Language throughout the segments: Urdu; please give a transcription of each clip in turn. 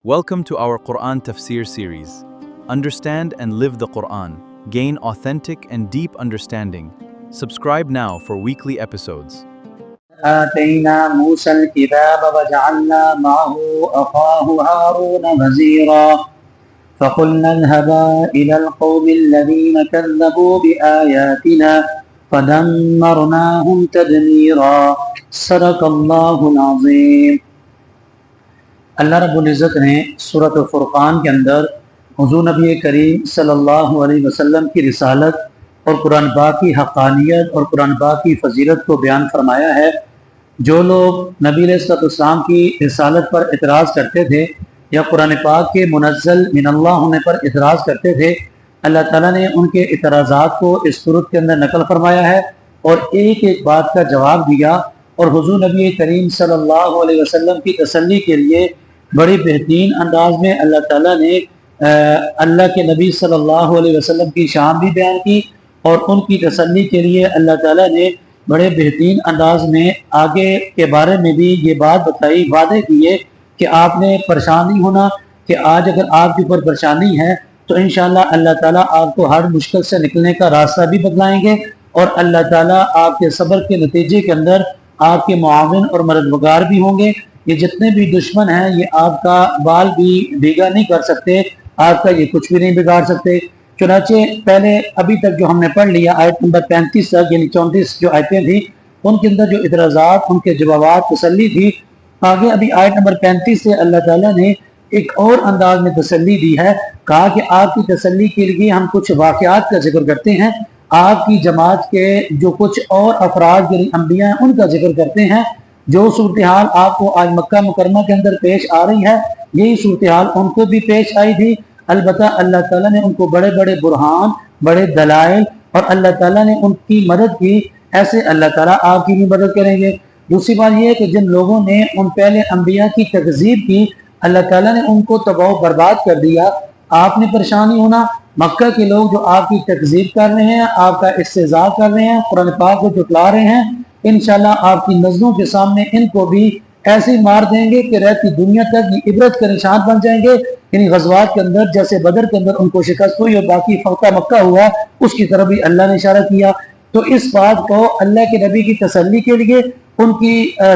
Welcome to our Quran Tafsir series. Understand and live the Quran. Gain authentic and deep understanding. Subscribe now for weekly episodes. آتينا موسى الكتاب وجعلنا معه أخاه هارون وزيرا فقلنا اذهبا إلى القوم الذين كذبوا بآياتنا فدمرناهم تدميرا صدق اللہ العظیم۔ اللہ رب العزت نے سورۃ الفرقان کے اندر حضور نبی کریم صلی اللہ علیہ وسلم کی رسالت اور قرآن پاک کی حقانیت اور قرآن پاک کی فضیلت کو بیان فرمایا ہے۔ جو لوگ نبی علیہ السلام کی رسالت پر اعتراض کرتے تھے یا قرآن پاک کے منزل من اللہ ہونے پر اعتراض کرتے تھے، اللہ تعالیٰ نے ان کے اعتراضات کو اس صورت کے اندر نقل فرمایا ہے اور ایک ایک بات کا جواب دیا، اور حضور نبی کریم صلی اللہ علیہ وسلم کی تسلی کے لیے بڑی بہترین انداز میں اللہ تعالیٰ نے اللہ کے نبی صلی اللہ علیہ وسلم کی شان بھی بیان کی، اور ان کی تسلی کے لیے اللہ تعالیٰ نے بڑے بہترین انداز میں آگے کے بارے میں بھی یہ بات بتائی، وعدے کیے کہ آپ نے پریشان نہیں ہونا، کہ آج اگر آپ کے اوپر پریشانی ہے تو انشاءاللہ اللہ تعالیٰ آپ کو ہر مشکل سے نکلنے کا راستہ بھی بتلائیں گے، اور اللہ تعالیٰ آپ کے صبر کے نتیجے کے اندر آپ کے معاون اور مددگار بھی ہوں گے۔ یہ جتنے بھی دشمن ہیں یہ آپ کا بال بھی بھیگا نہیں کر سکتے، آپ کا یہ کچھ بھی نہیں بگاڑ سکتے۔ چنانچہ پہلے ابھی تک جو ہم نے پڑھ لیا آیت نمبر 35 تک، یعنی 34 جو آیتیں تھیں، ان کے اندر جو اعتراضات، ان کے جوابات، تسلی تھی۔ آگے ابھی آیت نمبر 35 سے اللہ تعالیٰ نے ایک اور انداز میں تسلی دی ہے، کہا کہ آپ کی تسلی کے لیے ہم کچھ واقعات کا ذکر کرتے ہیں، آپ کی جماعت کے جو کچھ اور افراد یعنی انبیاء ہیں ان کا ذکر کرتے ہیں۔ جو صورتحال آپ کو آج مکہ مکرمہ کے اندر پیش آ رہی ہے، یہی صورتحال ان کو بھی پیش آئی تھی، البتہ اللہ تعالیٰ نے ان کو بڑے بڑے برہان، بڑے دلائل، اور اللہ تعالیٰ نے ان کی مدد کی، ایسے اللہ تعالیٰ آپ کی بھی مدد کریں گے۔ دوسری بات یہ ہے کہ جن لوگوں نے ان پہلے انبیاء کی تکذیب کی، اللہ تعالیٰ نے ان کو تباہ و برباد کر دیا۔ آپ نے پریشان نہیں ہونا، مکہ کے لوگ جو آپ کی تکذیب کر رہے ہیں، آپ کا استہزاء کر رہے ہیں، قرآن پاک کو جھٹلا رہے ہیں، انشاءاللہ آپ کی نظروں کے سامنے ان کو بھی ایسے مار دیں گے کہ رہتی دنیا تک یہ عبرت کا نشان بن جائیں گے۔ یعنی غزوات کے اندر جیسے بدر کے اندر ان کو شکست ہوئی اور باقی فتح مکہ ہوا، اس کی طرف بھی اللہ نے اشارہ کیا۔ تو اس بات کو اللہ کے نبی کی تسلی کے لیے، ان کی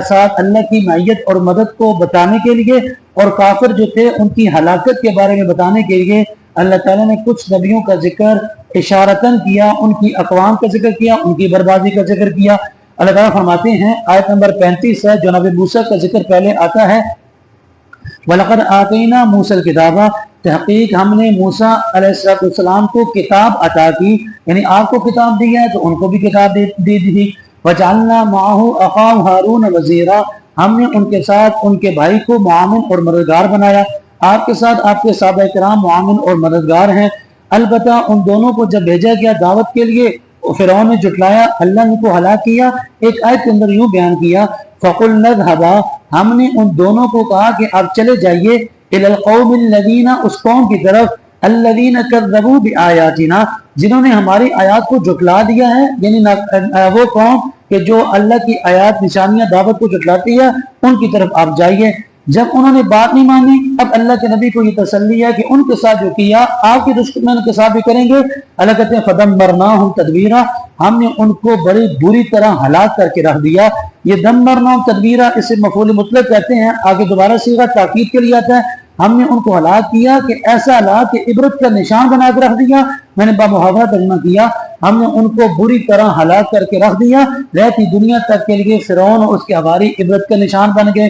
ساتھ اللہ کی معیت اور مدد کو بتانے کے لیے، اور کافر جو تھے ان کی ہلاکت کے بارے میں بتانے کے لیے اللہ تعالیٰ نے کچھ نبیوں کا ذکر اشارتاً کیا، ان کی اقوام کا ذکر کیا، ان کی بربادی کا ذکر کیا۔ اللہ تعالیٰ فرماتے ہیں آیت نمبر 35 ہے، جو نبی موسیٰ کا ذکر پہلے آتا ہے، وَلَقَدْ آتَيْنَا مُوسَى الْكِتَابَ، تحقیق ہم نے موسیٰ علیہ السلام کو کتاب عطا کی، یعنی آپ کو کتاب دی ہے تو ان کو بھی کتاب دی تھی۔ وَجَعَلْنَا مَعَهُ أَخَاهُ هَارُونَ وَزِيرًا، ہم نے ان کے ساتھ ان کے بھائی کو معاون اور مددگار بنایا۔ آپ کے ساتھ آپ کے صحابہ کرام معاون اور مددگار ہیں، البتہ ان دونوں کو جب بھیجا گیا دعوت کے لیے، فرعون نے جھٹلایا، اللہ نے کو ہلاک کیا۔ ایک آیت کے اندر یوں بیان کیا، فَقُلْنَا اذْهَبَا، ہم نے ان دونوں کو کہا کہ آپ چلے جائیے، إِلَى الْقَوْمِ الَّذِينَ، اس قوم کی طرف، الَّذِينَ كَذَّبُوا بِآيَاتِنَا، جنہوں نے ہماری آیات کو جھٹلا دیا ہے، یعنی وہ قوم کہ جو اللہ کی آیات، نشانیاں، دعوت کو جھٹلاتی ہے، ان کی طرف آپ جائیے۔ جب انہوں نے بات نہیں مانی، اب اللہ کے نبی کو یہ تسلی ہے کہ ان کے ساتھ جو کیا آپ کے دشمن کے ساتھ بھی کریں گے۔ اللہ کہتے ہیں فَدَمَّرْنَاهُمْ تَدْبِيرًا، ہم نے ان کو بڑی بری طرح ہلاک کر کے رکھ دیا۔ یہ دمرناہم تدبیرا اسے مفعول مطلق کہتے ہیں، آگے دوبارہ صیغہ تاکید کے لیے آتا ہے۔ ہم نے ان کو ہلاک کیا کہ ایسا ہلاک کہ عبرت کا نشان بنا کے رکھ دیا۔ میں نے بامحاورہ ترجمہ کیا، ہم نے ان کو بری طرح ہلاک کر کے رکھ دیا، رہتی دنیا تک کے لیے فرعون اور اس کے حواری عبرت کا نشان بن گئے۔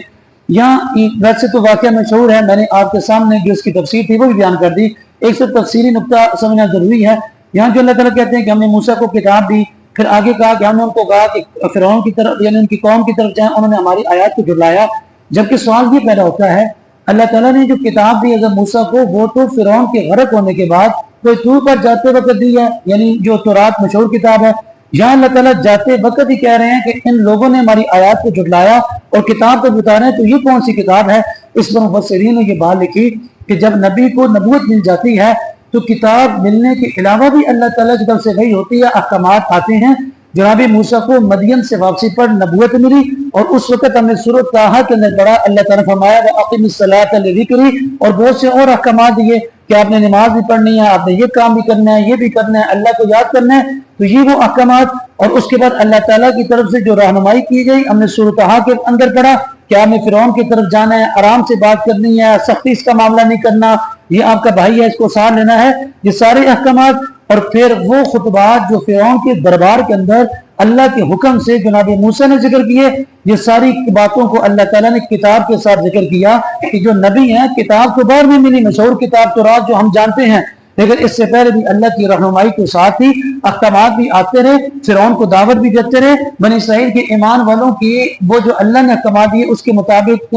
یہاں ویسے تو واقعہ مشہور ہے، میں نے آپ کے سامنے جو اس کی تفسیر تھی وہ بھی بیان کر دی، ایک سے تفصیلی نقطہ سمجھنا ضروری ہے۔ یہاں جو اللہ تعالیٰ کہتے ہیں کہ ہم نے موسیٰ کو کتاب دی، پھر آگے کہا کہ ہم نے ان کو کہا کہ فرعون کی طرف یعنی ان کی قوم کی طرف جائیں، انہوں نے ہماری آیات کو جھٹلایا۔ جبکہ سوال یہ پیدا ہوتا ہے، اللہ تعالیٰ نے جو کتاب دی حضرت موسیٰ کو، وہ تو فرعون کے غرق ہونے کے بعد کوئی طور پر جاتے وقت دی ہے، یعنی جو تورات مشہور کتاب ہے۔ یہاں اللہ تعالیٰ جاتے وقت ہی کہہ رہے ہیں کہ ان لوگوں نے ہماری آیات کو جھٹلایا اور کتاب کو بتا رہے ہیں، تو یہ کون سی کتاب ہے؟ اس پر مفسرین نے یہ بات لکھی کہ جب نبی کو نبوت مل جاتی ہے تو کتاب ملنے کے علاوہ بھی اللہ تعالیٰ کی طرف سے وحی ہوتی ہے، احکامات آتے ہیں، جناب موسیٰ کو مدین سے واپسی پر نبوت ملی، اور اس وقت ہم نے سورۃ طٰہٰ کے اندر پڑھا، اللہ تعالیٰ نے فرمایا وَأَقِمِ الصَّلَاةَ لِذِكْرِي، اور بہت سے اور احکامات دیے کہ آپ نے نماز بھی پڑھنی ہے، آپ نے یہ کام بھی کرنا ہے، یہ بھی کرنا ہے، اللہ کو یاد کرنا ہے۔ تو یہ وہ احکامات، اور اس کے بعد اللہ تعالیٰ کی طرف سے جو رہنمائی کی گئی ہم نے سورۃ طٰہٰ کے اندر پڑھا کہ آپ نے فرعون کی طرف جانا ہے، آرام سے بات کرنی ہے، سختی اس کا معاملہ نہیں کرنا، یہ آپ کا بھائی ہے اس کو ساتھ لینا ہے، یہ سارے احکامات۔ اور پھر وہ خطبات جو فرعون کے دربار کے اندر اللہ کے حکم سے جناب موسیٰ نے ذکر کیے، یہ ساری باتوں کو اللہ تعالیٰ نے کتاب کے ساتھ ذکر کیا کہ جو نبی ہیں کتاب تو بعد میں ملی، مشہور کتاب تورات جو ہم جانتے ہیں، لیکن اس سے پہلے بھی اللہ کی رہنمائی کے ساتھ ہی احکامات بھی آتے رہے، فرعون کو دعوت بھی دیتے رہے، بنی اسرائیل کے ایمان والوں کی وہ جو اللہ نے احکامات دیے اس کے مطابق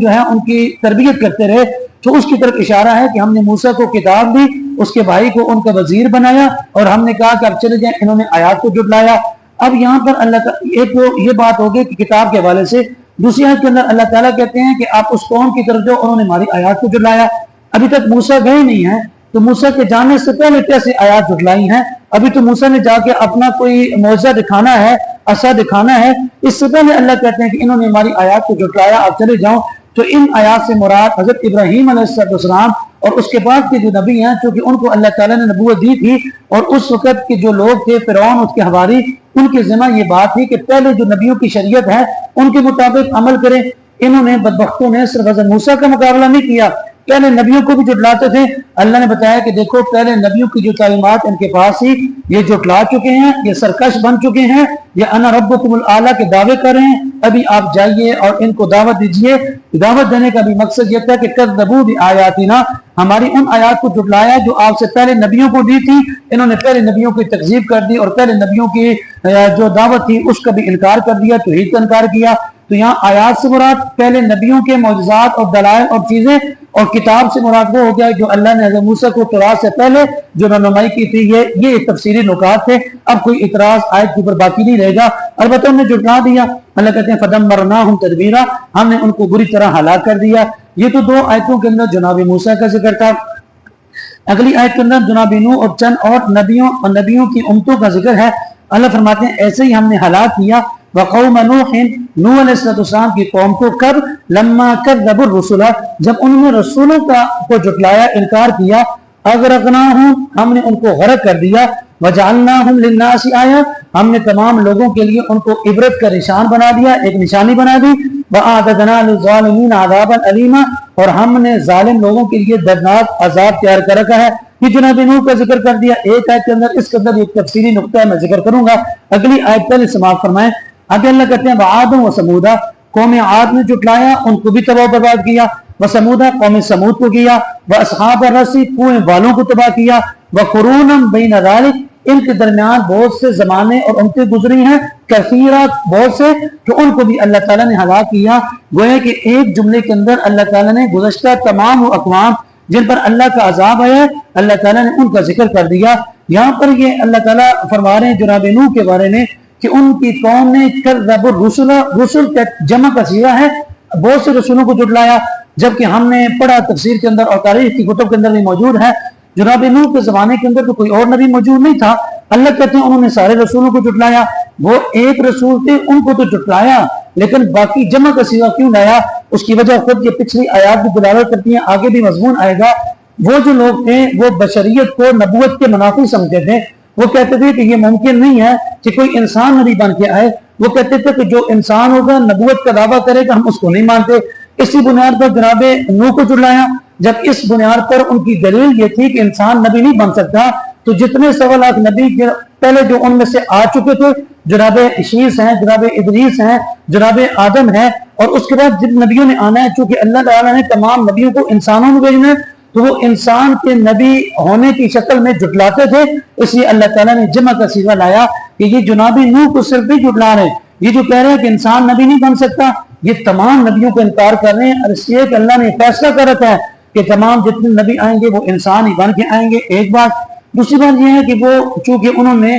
جو ہے ان کی تربیت کرتے رہے۔ تو اس کی طرف اشارہ ہے کہ ہم نے موسیٰ کو کتاب دی، اس کے بھائی کو ان کا وزیر بنایا، اور ہم نے کہا کہ اب چلے جائیں، انہوں نے آیات کو جھٹلایا۔ اب یہاں پر اللہ تعالیٰ ایک تو یہ بات ہوگی کہ کتاب کے حوالے سے، دوسری آیت کے اندر اللہ تعالیٰ کہتے ہیں کہ آپ اس قوم کی طرف جو انہوں نے ہماری آیات کو جھٹلایا، ابھی تک موسیٰ گئے نہیں ہیں، تو موسیٰ کے جانے سے پہلے کیسے آیات جھٹلائی ہیں؟ ابھی تو موسیٰ نے جا کے اپنا کوئی معجزہ دکھانا ہے، عصا دکھانا ہے، اس سے پہلے اللہ کہتے ہیں کہ انہوں نے ہماری آیات کو جھٹلایا، آپ چلے جاؤ۔ تو ان آیات سے مراد حضرت ابراہیم علیہ السلام اور اس کے بعد کے جو نبی ہیں، چونکہ ان کو اللہ تعالیٰ نے نبوت دی تھی، اور اس وقت کے جو لوگ تھے فرعون اس کے حواری، ان کے ذمہ یہ بات تھی کہ پہلے جو نبیوں کی شریعت ہے ان کے مطابق عمل کریں۔ انہوں نے بدبختوں نے صرف حضرت موسیٰ کا مقابلہ نہیں کیا، پہلے نبیوں کو بھی جھٹلاتے تھے۔ اللہ نے بتایا کہ دیکھو پہلے نبیوں کی جو تعلیمات ان کے پاس تھی یہ جھٹلا چکے ہیں، یہ سرکش بن چکے ہیں، یہ انا ربکم الاعلیٰ کے دعوے کر رہے ہیں۔ ابھی آپ جائیے اور ان کو دعوت دیجئے۔ دعوت دینے کا بھی مقصد یہ تھا کہ کذبوا بآیاتنا، ہماری ان آیات کو جھٹلایا جو آپ سے پہلے نبیوں کو دی تھی۔ انہوں نے پہلے نبیوں کی تکذیب کر دی، اور پہلے نبیوں کی جو دعوت تھی اس کا بھی انکار کر دیا، توحید کا انکار کیا۔ تو یہاں آیات سے مراد پہلے نبیوں کے معجزات اور دلائل اور چیزیں، اور کتاب سے مراد وہ ہو گیا جو اللہ نے حضرت موسیٰ کو تورات سے پہلے جو رہنمائی کی تھی۔ یہ تفسیری نکات تھے، اب کوئی اعتراض آیت کے اوپر باقی نہیں رہے گا۔ البتہ انہوں نے جھٹلا دیا، اللہ کہتے ہیں فدمرناہم تدبیرا، ہم نے ان کو بری طرح ہلاک کر دیا۔ یہ تو دو آیتوں کے اندر جناب موسیٰ کا ذکر تھا۔ اگلی آیت کے اندر جناب نوح اور چند اور نبیوں کی امتوں کا ذکر ہے۔ اللہ فرماتے ہیں ایسے ہی ہم نے ہلاک کیا وقوم نوح، نوح علیہ السلام کی قوم کو، کب لما کذبوا الرسل، جب انہوں نے رسولوں کو جھٹلایا، انکار کیا، اغرقناہم، ہم نے ان کو غرق کر دیا، وجعلناہم للناس آیہ، ہم نے تمام لوگوں کے لیے ان کو عبرت کا نشان بنا دیا، ایک نشانی بنا دی، وَأَعْتَدْنَا لِلظَّالِمِينَ عَذَابًا أَلِيمًا، اور ہم نے ظالم لوگوں کے لیے دردناک عذاب تیار کر رکھا ہے۔ یہ جناب نوح کا ذکر کر دیا ایک آیت کے اندر، اس کے اندر ایک تفصیلی نقطہ ہے میں ذکر کروں گا، اگلی آیت پہلے سماعت فرمائیں۔ آگے اللہ کہتے ہیں وعاد و سمودا، قوم عاد نے جھٹلایا، ان کو بھی تباہ و برباد کیا، وسمودا قوم سمود کو کیا، واصحاب الرس کنویں والوں کو تباہ کیا، وقرونا بین ذلک، ان کے درمیان بہت سے زمانے اور امتیں گزری ہیں، کثیرہ بہت سے، تو ان کو بھی اللہ تعالیٰ نے ہلاک کیا۔ گویا کہ ایک جملے کے اندر اللہ تعالیٰ نے گزشتہ تمام اقوام جن پر اللہ کا عذاب آیا ہے اللہ تعالیٰ نے ان کا ذکر کر دیا۔ یہاں پر یہ اللہ تعالیٰ فرما رہے ہیں جناب نوح کے بارے میں کہ ان کی قوم نے کذب الرسل، رسل کا جمع کا صیغہ ہے، بہت سے رسولوں کو جھٹلایا، جبکہ ہم نے پڑھا تفسیر کے اندر اور تاریخ کی کتب کے اندر بھی موجود ہے جناب نوح کے زمانے کے اندر تو کوئی اور نبی موجود نہیں تھا۔ اللہ کہتے ہیں انہوں نے سارے رسولوں کو جھٹلایا، وہ ایک رسول تھے ان کو تو جھٹلایا، لیکن باقی جمع کا صیغہ کیوں لایا؟ اس کی وجہ خود یہ پچھلی آیات بھی دلالت کرتی ہیں، آگے بھی مضمون آئے گا۔ وہ جو لوگ تھے وہ بشریت کو نبوت کے منافی سمجھتے تھے، وہ کہتے تھے کہ یہ ممکن نہیں ہے کہ کوئی انسان نبی بن کے آئے، وہ کہتے تھے کہ جو انسان ہوگا نبوت کا دعویٰ کرے گا ہم اس کو نہیں مانتے۔ اسی بنیاد پر جناب نوح کو جھٹلایا، جب اس بنیاد پر ان کی دلیل یہ تھی کہ انسان نبی نہیں بن سکتا، تو جتنے 1.25 لاکھ نبی پہلے جو ان میں سے آ چکے تھے، جناب شیس ہیں، جناب ادریس ہیں، جناب آدم ہیں، اور اس کے بعد جن نبیوں نے آنا ہے، چونکہ اللہ تعالیٰ نے تمام نبیوں کو انسانوں میں بھیجنا ہے تو وہ انسان کے نبی ہونے کی شکل میں جھٹلاتے تھے، اس لیے اللہ تعالیٰ نے جمع کا صیغہ لایا کہ یہ جناب نوح کو صرف بھی جھٹلا رہے ہیں، یہ جو کہہ رہے ہیں کہ انسان نبی نہیں بن سکتا، یہ تمام نبیوں کو انکار کر رہے ہیں، اور اس لیے کہ اللہ نے فیصلہ کر رکھا ہے کہ تمام جتنے نبی آئیں گے وہ انسان ہی بن کے آئیں گے۔ ایک بات، دوسری بات یہ ہے کہ وہ چونکہ انہوں نے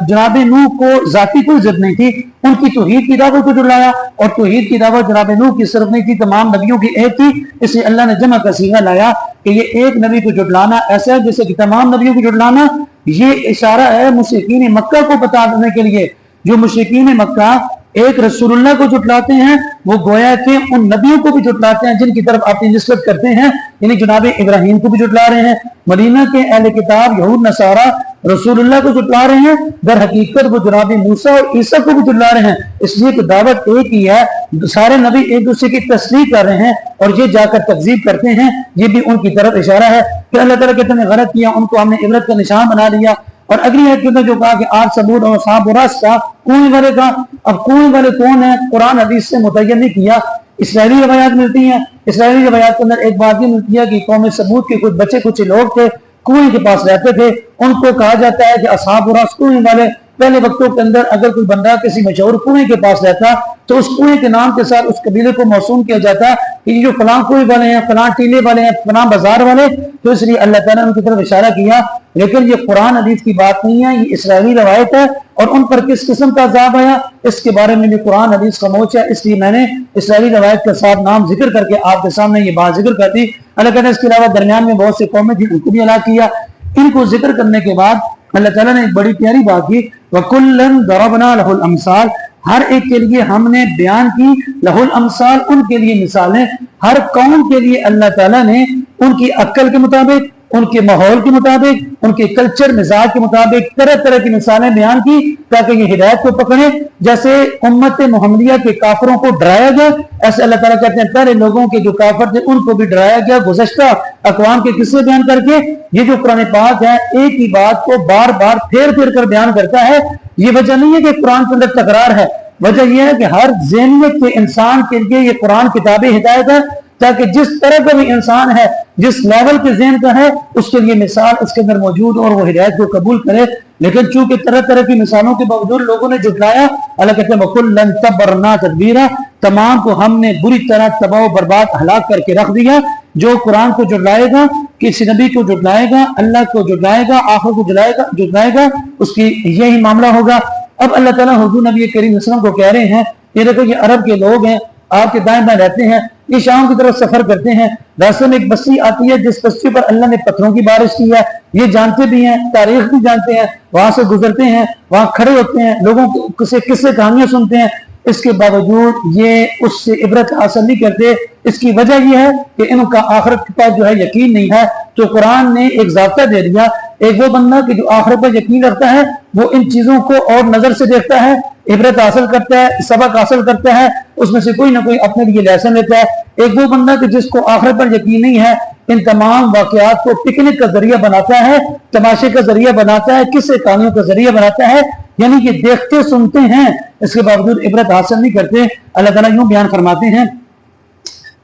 جناب نوح کو ذاتی کوئی ضد نہیں تھی، ان کی توحید کی دعوت کو جھٹلایا، اور توحید کی دعوت جناب نوح کی صرف نہیں تھی، تمام نبیوں کی ایک تھی، اس لیے اللہ نے جمع کا صیغہ لایا کہ یہ ایک نبی کو جھٹلانا ایسا ہے جیسے کہ تمام نبیوں کو جھٹلانا یہ اشارہ ہے مشرکین مکہ کو بتا دینے کے لیے. جو مشرکین مکہ ایک رسول اللہ کو جھٹلاتے ہیں وہ گویا کہ ان نبیوں کو بھی جھٹلاتے ہیں جن کی طرف آپ نسبت کرتے ہیں, یعنی جناب ابراہیم کو بھی جھٹلا رہے ہیں. مدینہ کے اہل کتاب یہود نصارہ رسول اللہ کو جھٹلا رہے ہیں, در حقیقت وہ جناب موسیٰ اور عیسیٰ کو بھی جھٹلا رہے ہیں. اس لیے کہ دعوت ایک ہی ہے, سارے نبی ایک دوسرے کی تصدیق کر رہے ہیں اور یہ جا کر تکذیب کرتے ہیں. یہ بھی ان کی طرف اشارہ ہے کہ اللہ تعالیٰ کہتے ہیں غلط کیا, ان کو ہم نے عبرت کا نشان بنا لیا. اور اگلی آیت کے اندر جو کہا کہ آج ثمود اور اصحاب الرس کا کنویں والے کا, اب کنویں والے کون ہیں قرآن حدیث سے متعین نہیں کیا. اسرائیلی روایات ملتی ہیں, اسرائیلی روایات کے اندر ایک بات یہ ملتی ہے کہ قوم ثمود کے کچھ بچے کچھ لوگ تھے کنویں کے پاس رہتے تھے, ان کو کہا جاتا ہے کہ اصحاب الرس کنویں والے. پہلے وقتوں کے اندر اگر کوئی بندہ کسی مشہور کنویں کے پاس رہتا تو اس کنویں کے نام کے ساتھ اس قبیلے کو موسوم کیا جاتا کہ یہ جو فلاں کنویں والے ہیں, فلاں ٹیلے والے ہیں, فلاں بازار والے. تو اس لیے اللہ تعالیٰ نے ان کی طرف اشارہ کیا. لیکن یہ قرآن حدیث کی بات نہیں ہے, یہ اسرائیلی روایت ہے. اور ان پر کس قسم کا عذاب آیا اس کے بارے میں بھی قرآن حدیث خاموش ہے, اس لیے میں نے اسرائیلی روایت کے ساتھ نام ذکر کر کے آپ کے سامنے یہ بات ذکر کر دی. اللہ تعالیٰ نے اس کے علاوہ درمیان میں بہت سے قومیں تھیں, ان کو بھی ہلاک کیا. ان کو ذکر کرنے کے بعد اللہ تعالیٰ نے ایک بڑی پیاری بات کی, وَكُلًّا ضَرَبْنَا لَهُ الْأَمْثَالَ, ہر ایک کے لیے ہم نے بیان کی, لَهُ الْأَمْثَالَ, ان کے لیے مثالیں. ہر قوم کے لیے اللہ تعالیٰ نے ان کی عقل کے مطابق, ان کے ماحول کے مطابق, ان کے کلچر مزاج کے مطابق طرح طرح کی مثالیں بیان کی تاکہ یہ ہدایت کو پکڑیں. جیسے امت محمدیہ کے کافروں کو ڈرایا گیا, ایسے اللہ تعالیٰ کہتے ہیں پہلے لوگوں کے جو کافر تھے ان کو بھی ڈرایا گیا گزشتہ اقوام کے قصے بیان کر کے. یہ جو قرآن پاک ہے ایک ہی بات کو بار بار پھیر پھیر کر بیان کرتا ہے. یہ وجہ نہیں ہے کہ قرآن کے اندر تکرار ہے, وجہ یہ ہے کہ ہر ذہنیت کے انسان کے لیے یہ قرآن کتاب ہدایت ہے تاکہ جس طرح کا بھی انسان ہے, جس لیول کے ذہن کا ہے, اس کے لیے مثال اس کے اندر موجود اور وہ ہدایت کو قبول کرے. لیکن چونکہ طرح طرح کی مثالوں کے باوجود لوگوں نے جھٹلایا, اللہ کہتے ہیں وَكُلًّا تَبَّرْنَا تَتْبِيرًا, تمام کو ہم نے بری طرح تباہ و برباد ہلاک کر کے رکھ دیا. جو قرآن کو جھٹلائے گا, کسی نبی کو جھٹلائے گا, اللہ کو جھٹلائے گا, آخر کو جھٹلائے گا, اس کی یہی معاملہ ہوگا. اب اللہ تعالیٰ حضور نبی کریم صلی اللہ علیہ وسلم کو کہہ رہے ہیں یہ دیکھو یہ عرب کے لوگ ہیں, آپ کے دائیں بائیں رہتے ہیں, یہ شام کی طرف سفر کرتے ہیں, راستے میں ایک بستی آتی ہے جس بستی پر اللہ نے پتھروں کی بارش کی ہے, یہ جانتے بھی ہیں, تاریخ بھی جانتے ہیں, وہاں سے گزرتے ہیں, وہاں کھڑے ہوتے ہیں, لوگوں سے قصے کہانیاں سنتے ہیں. اس کے باوجود یہ اس سے عبرت حاصل نہیں کرتے. اس کی وجہ یہ ہے کہ ان کا آخرت پر جو ہے یقین نہیں ہے. تو قرآن نے ایک ضابطہ دے دیا, ایک وہ بندہ کہ جو آخرت پر یقین رکھتا ہے وہ ان چیزوں کو اور نظر سے دیکھتا ہے, عبرت حاصل کرتا ہے, سبق حاصل کرتا ہے, اس میں سے کوئی نہ کوئی اپنے لیے لیسن لیتا ہے. ایک وہ بندہ کہ جس کو آخرت پر یقین نہیں ہے, ان تمام واقعات کو پکنک کا ذریعہ بناتا ہے, تماشے کا ذریعہ بناتا ہے, قصے کہانیوں کا ذریعہ بناتا ہے, یعنی یہ دیکھتے سنتے ہیں اس کے باوجود عبرت حاصل نہیں کرتے. اللہ تعالیٰ یوں بیان فرماتے ہیں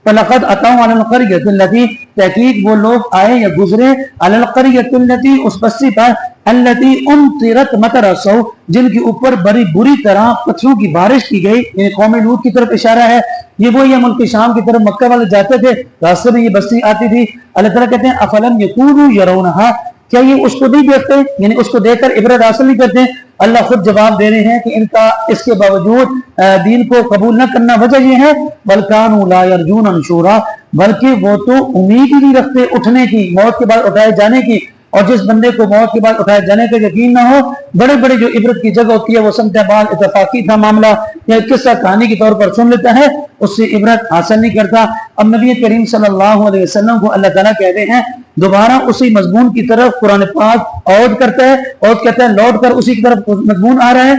فَلَقَدْ أَتَوْا عَلَى الْقَرْيَةِ الَّتِي, تحقیق وہ لوگ آئے یا گزرے, عَلَى الْقَرْيَةِ الَّتِي, اس بستی پر, الَّتِي أُمْطِرَتْ مَطَرَ السَّوْءِ, جن کے اوپر بڑی بری طرح پتھروں کی بارش کی گئی. یعنی قوم لوط کی طرف اشارہ ہے. یہ وہی ملک شام کی طرف مکہ والے جاتے تھے, راستے میں یہ بستی آتی تھی. اللہ تعالیٰ کہتے ہیں أَفَلَمْ يَكُونُوا يَرَوْنَهَا, کیا یہ اس کو نہیں دیکھتے, یعنی اس کو دیکھ کر عبرت حاصل نہیں کرتے. اللہ خود جواب دے رہے ہیں کہ ان کا اس کے باوجود دین کو قبول نہ کرنا وجہ یہ ہے بَلْ كَانُوا لَا يَرْجُونَ نُشُورًا, بلکہ وہ تو امید ہی نہیں رکھتے اٹھنے کی, موت کے بعد اٹھائے جانے کی. اور جس بندے کو موت کے بعد اٹھائے جانے کا یقین نہ ہو, بڑے بڑے جو عبرت کی جگہ ہوتی ہے وہ سمجھتا بعض اتفاقی تھا معاملہ یا قصہ کہانی کے طور پر سن لیتا ہے, اس سے عبرت حاصل نہیں کرتا. اب نبی کریم صلی اللہ علیہ وسلم کو اللہ تعالیٰ کہتے ہیں دوبارہ اسی مضمون کی طرف قرآن پاک عود کرتا ہے, عود کہتا ہے لوٹ کر اسی کی طرف مضمون آ رہا ہے.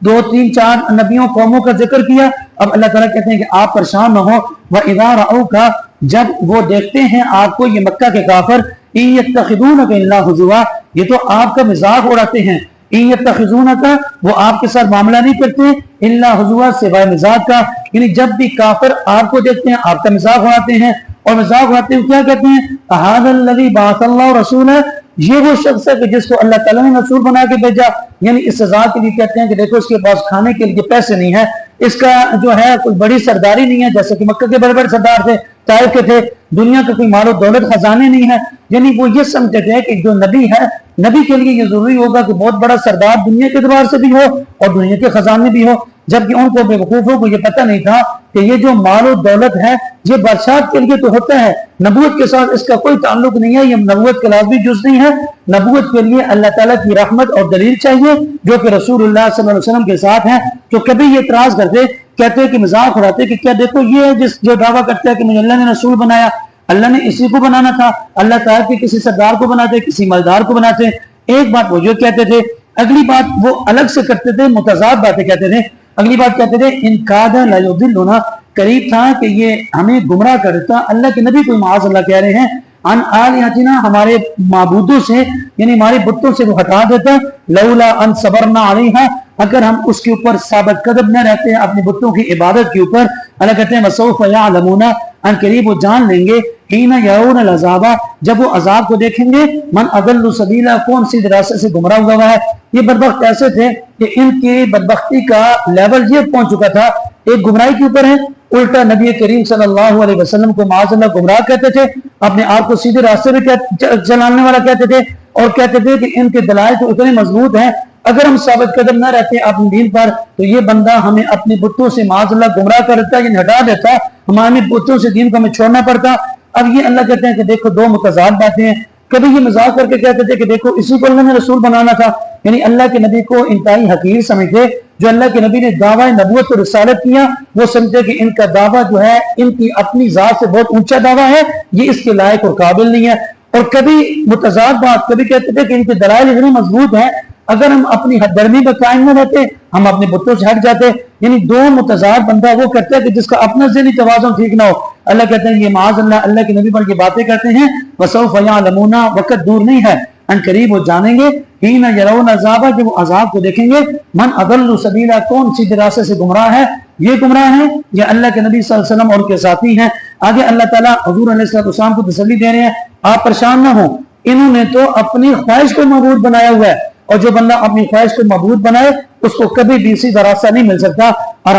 2 3 4 نبیوں قوموں کا ذکر کیا. اب اللہ تعالیٰ کہتے ہیں کہ آپ پریشان نہ ہو. وَإِذَا رَأَوْكَ, جب وہ دیکھتے ہیں آپ کو, یہ مکہ کے کافر, إِن يَتَّخِذُونَكَ إِلَّا هُزُوًا, یہ تو آپ کا مذاق اڑاتے ہیں. إِن يَتَّخِذُونَكَ, وہ آپ کے ساتھ معاملہ نہیں کرتے, إِلَّا هُزُوًا, سوائے مذاق کا. یعنی جب بھی کافر آپ کو دیکھتے ہیں آپ کا مذاق اڑاتے ہیں, اور مذاق اڑاتے ہیں کیا کہتے ہیں أَهَذَا الَّذِي بَعَثَ اللَّهُ رَسُولًا, یہ وہ شخص ہے کہ جس کو اللہ تعالیٰ نے رسول بنا کے بھیجا. یعنی اس سزا کے لیے کہتے ہیں کہ دیکھو اس کے پاس کھانے کے لیے پیسے نہیں ہے, اس کا جو ہے کوئی بڑی سرداری نہیں ہے, جیسے کہ مکہ کے بڑے بڑے سردار تھے, طائف کے تھے, دنیا کا کوئی مال و دولت خزانے نہیں ہے. یعنی وہ یہ سمجھتے تھے کہ جو نبی ہے, نبی کے لیے یہ ضروری ہوگا کہ بہت بڑا سردار دنیا کے دربار سے بھی ہو اور دنیا کے خزانے بھی ہو. جبکہ ان کو بیوقوفوں کو یہ پتہ نہیں تھا کہ یہ جو مال و دولت ہے یہ بادشاہ کے لیے تو ہوتا ہے، نبوت کے ساتھ اس کا کوئی تعلق نہیں ہے، یہ نبوت کا لازمی جز نہیں ہے۔ نبوت کے لیے اللہ تعالیٰ کی رحمت اور دلیل چاہیے جو کہ رسول اللہ صلی اللہ علیہ وسلم کے ساتھ ہے۔ تو کبھی یہ اعتراض کرتے، کہتے کہ مذاق اڑاتے کہ کیا دیکھو یہ جس جو دعویٰ کرتا ہے کہ مجھے اللہ نے رسول بنایا، اللہ نے اسی کو بنانا تھا، اللہ تعالیٰ کے کسی سردار کو بناتے، کسی مالدار کو بناتے۔ ایک بات وہ جو کہتے تھے، اگلی بات وہ الگ سے کرتے تھے، متضاد باتیں کہتے تھے۔ اگلی بات کہتے تھے ان کاد لا یضلنا، قریب تھا کہ یہ ہمیں گمراہ کرتا۔ اللہ کے نبی کو معاذ اللہ کہہ رہے ہیں ان آلیاتنا، ہمارے معبودوں سے یعنی ہمارے بتوں سے وہ ہٹا دیتا، لولا ان صبرنا علیہا، اگر ہم اس کے اوپر ثابت قدم نہ رہتے ہیں اپنے بتوں کی عبادت کے اوپر۔ اللہ کہتے ہیں وسوف یعلمون، ان قریب وہ جان لیں گے، حین یرون العذاب، جب وہ عذاب کو دیکھیں گے، من اضل سبیلا، کون سی راستے سے گمراہ ہوا ہے۔ یہ بدبخت ایسے تھے کہ ان کی بدبختی کا لیول یہ پہنچ چکا تھا، ایک گمراہی کے اوپر ہے، الٹا نبی کریم صلی اللہ علیہ وسلم کو معاذ اللہ گمراہ کہتے تھے، اپنے آپ کو سیدھے راستے پہ چلانے والا کہتے تھے، اور کہتے تھے کہ ان کے دلائل تو اتنے مضبوط ہیں، اگر ہم ثابت قدم نہ رہتے اپنے دین پر تو یہ بندہ ہمیں اپنے بتوں سے معاذ اللہ گمراہ کر دیتا، یعنی ہٹا دیتا، ہمارے بتوں سے دین کو ہمیں چھوڑنا پڑتا۔ اب یہ اللہ کہتے ہیں کہ دیکھو دو متضاد باتیں ہیں۔ کبھی یہ مذاق کر کے کہتے تھے کہ دیکھو اسی کو اللہ نے رسول بنانا تھا، یعنی اللہ کے نبی کو انتہائی حقیر سمجھتے، جو اللہ کے نبی نے دعویٰ نبوت اور رسالت کیا وہ سمجھتے کہ ان کا دعویٰ جو ہے ان کی اپنی ذات سے بہت اونچا دعویٰ ہے، یہ اس کے لائق اور قابل نہیں ہے۔ اور کبھی متضاد بات، کبھی کہتے تھے کہ ان کے دلائل اتنے مضبوط ہیں، اگر ہم اپنی حد درمی میں قائم نہ رہتے ہم اپنے بتوں سے ہٹ جاتے۔ یعنی دو متضاد بندہ وہ کرتا ہے کہ جس کا اپنا ذہنی توازن ٹھیک نہ ہو۔ اللہ کہتے ہیں یہ معاذ اللہ کے نبی پر یہ باتیں کرتے ہیں، وسوف یعلمون، وقت دور نہیں ہے، ان قریب وہ جانیں گے، حین یرون العذاب، جب وہ عذاب کو دیکھیں گے، من اضل سبیلا، کون سی راستے سے گمراہ ہے، یہ گمراہ ہیں یا اللہ کے نبی صلی اللہ علیہ وسلم اور کے ساتھی ہیں۔ آگے اللہ تعالیٰ حضور علیہ السلام کو تسلی دے رہے ہیں، آپ پریشان نہ ہوں، انہوں نے تو اپنی خواہش کو معبود بنایا ہوا ہے، اور جو بندہ اپنی خواہش کو معبود بنائے اس کو کبھی بھی سیدھا راستہ نہیں مل سکتا۔ اور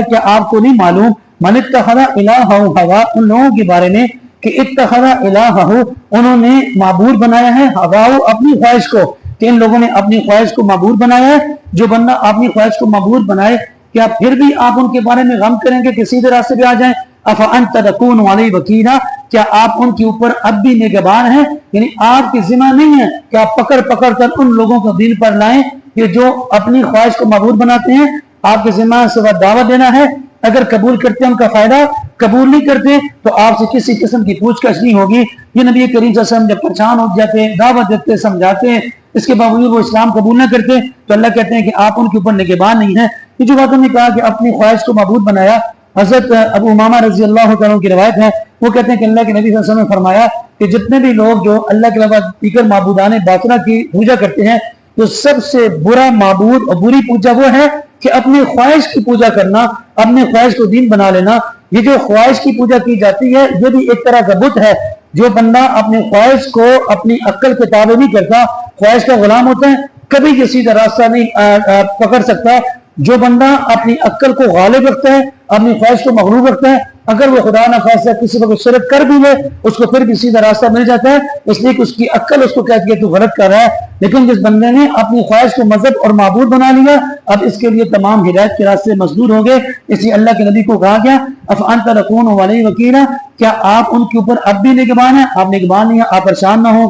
کیا آپ کو نہیں معلوم من اتخذ الہہ ہوا، ان لوگوں کے بارے میں کہ اتخذ الہہ، انہوں نے معبود بنایا ہے ہوا، اپنی خواہش کو، کہ ان لوگوں نے اپنی خواہش کو معبود بنایا ہے۔ جو بندہ اپنی خواہش کو معبود بنائے، کیا پھر بھی آپ ان کے بارے میں غم کریں گے کہ سیدھے راستے پہ آ جائیں؟ افانت تکون علیہ وکیلا، کیا آپ ان کے اوپر اب بھی نگہبان ہیں، یعنی آپ کی ذمہ نہیں ہے کہ آپ پکڑ پکڑ کر ان لوگوں کو دین پر لائیں کہ جو اپنی خواہش کو معبود بناتے ہیں، آپ کی ذمہ سے دعوت دینا ہے، اگر قبول کرتے ہیں ان کا فائدہ، قبول نہیں کرتے تو آپ سے کسی قسم کی پوچھ گچھ نہیں ہوگی۔ یہ نبی کریم صلی اللہ علیہ وسلم جب پریشان ہو جاتے، دعوت دیتے، سمجھاتے، اس کے باوجود وہ اسلام قبول نہ کرتے تو اللہ کہتے ہیں کہ آپ ان کے اوپر نگہبان نہیں ہیں۔ یہ جو بات ہم نے کہا کہ اپنی خواہش کو معبود بنایا، حضرت ابو امامہ رضی اللہ عنہ کی روایت ہے، وہ کہتے ہیں کہ اللہ کے نبی صلی اللہ علیہ وسلم نے فرمایا کہ جتنے بھی لوگ جو اللہ کے علاوہ دیگر معبودان باطنہ کی پوجا کرتے ہیں، تو سب سے برا معبود اور بری پوجا وہ ہے کہ اپنی خواہش کی پوجا کرنا، اپنے خواہش کو دین بنا لینا۔ یہ جو خواہش کی پوجا کی جاتی ہے یہ بھی ایک طرح کا بت ہے۔ جو بندہ اپنی خواہش کو اپنی عقل کے تابع نہیں کرتا، خواہش کا غلام ہوتا ہے، کبھی یہ سیدھا راستہ نہیں پکڑ سکتا۔ جو بندہ اپنی عقل کو غالب رکھتا ہے، اپنی خواہش کو مغلوب رکھتا ہے، اگر وہ خدا نہ خواستہ کسی کو شرک کر بھی لے اس کو پھر بھی سیدھا راستہ مل جاتا ہے، اس لیے کہ اس کی عقل اس کو کہتی ہے تو غلط کر رہا ہے۔ لیکن جس بندے نے اپنی خواہش کو مذہب اور معبود بنا لیا، اب اس کے لیے تمام ہدایت کے راستے مزدور ہو گئے۔ اس لیے اللہ کے نبی کو کہا گیا افانت تکون علیہ وکیلا، کیا آپ ان کے اوپر اب بھی نگہبان ہیں؟ آپ نگہبان نہیں ہیں، آپ پریشان نہ ہو۔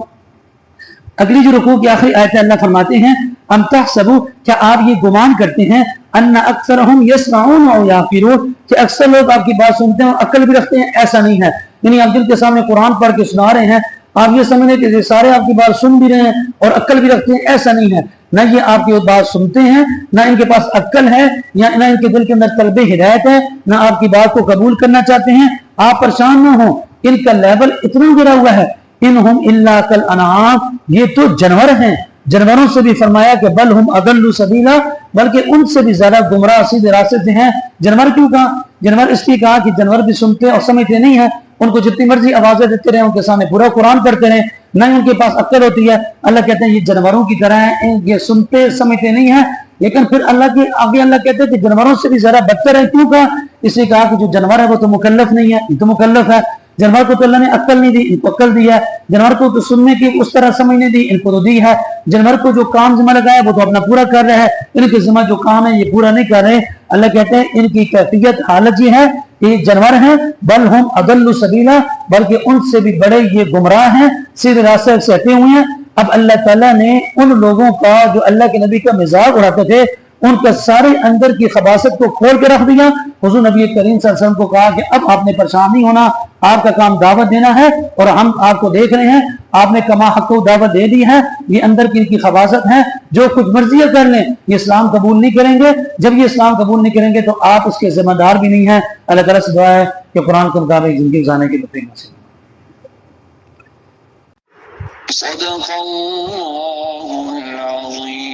اگلی جو رکوع کی آخری آیت ہے، اللہ فرماتے ہیں ام تحسبوا، کیا آپ یہ گمان کرتے ہیں ان اکثرهم يسمعون او يعقلون، کہ اکثر لوگ آپ کی بات سنتے ہیں اور عقل بھی رکھتے ہیں؟ ایسا نہیں ہے۔ یعنی آپ جن کے سامنے قرآن پڑھ کے سنا رہے ہیں، آپ یہ سمجھیں کہ یہ سارے آپ کی بات سن بھی رہے ہیں اور عقل بھی رکھتے ہیں، ایسا نہیں ہے۔ نہ یہ آپ کی بات سنتے ہیں، نہ ان کے پاس عقل ہے، یا نہ ان کے دل کے اندر طلب ہدایت ہے، نہ آپ کی بات کو قبول کرنا چاہتے ہیں۔ آپ پریشان نہ ہوں، ان کا لیول اتنا گرا ہوا ہے، انہم الا کالانعام، یہ تو جانور ہیں۔ جانوروں سے بھی فرمایا کہ بل ہم اضل سبیلا، بلکہ ان سے بھی زیادہ گمراہ سیدھے راستے سے ہیں۔ جانور کیوں کہا؟ جانور اس لیے کہا کہ جانور بھی سنتے اور سمجھتے نہیں ہیں، ان کو جتنی مرضی آوازیں دیتے رہے، ان کے سامنے پورا قرآن پڑھتے رہے، نہ ان کے پاس عقل ہوتی ہے۔ اللہ کہتے ہیں یہ جانوروں کی طرح ہیں، یہ سنتے سمجھتے نہیں ہیں۔ لیکن پھر اللہ کے آگے اللہ کہتے ہیں کہ جانوروں سے بھی زیادہ بدتر ہے۔ کیوں کہا؟ اس لیے کہا کہ جو جانور ہے وہ تو مکلف نہیں ہے، یہ تو مکلف ہے۔ جانور کو تو اللہ نے عقل نہیں دی، ان کو عقل دی ہے. جانور کو تو سننے کی اس طرح سمجھ نہیں دی، ان کو تو دی ہے. جانور کو جو کام ذمہ لگایا وہ تو اپنا پورا کر رہا ہے، ان کے ذمہ جو کام ہے یہ پورا نہیں کر رہے. اللہ کہتے ہیں ان کی کیفیت حالت یہ ہے کہ یہ جانور ہیں، بل ہم اضل سبیلا، بلکہ ان سے بھی بڑے یہ گمراہ ہیں، سیدھے راستے سے ہٹے ہوئے ہیں. اب اللہ تعالیٰ نے ان لوگوں کا جو اللہ کے نبی کا مزاق اڑاتے تھے ان کا سارے اندر کی خباثت کو کھول کے رکھ دیا. حضور نبی کریم صلی اللہ علیہ وسلم کو کہا کہ اب آپ نے پریشان نہیں ہونا، آپ کا کام دعوت دینا ہے اور ہم آپ کو دیکھ رہے ہیں، آپ نے کما حق کو دعوت دے دی ہے. یہ اندر کی خباثت ہے، جو کچھ مرضی کر لیں یہ اسلام قبول نہیں کریں گے. جب یہ اسلام قبول نہیں کریں گے تو آپ اس کے ذمہ دار بھی نہیں ہیں. اللہ تعالیٰ سے دعا ہے کہ قرآن کے مطابق زندگی گزارنے کی توفیق نصیب. صدق اللہ العظیم.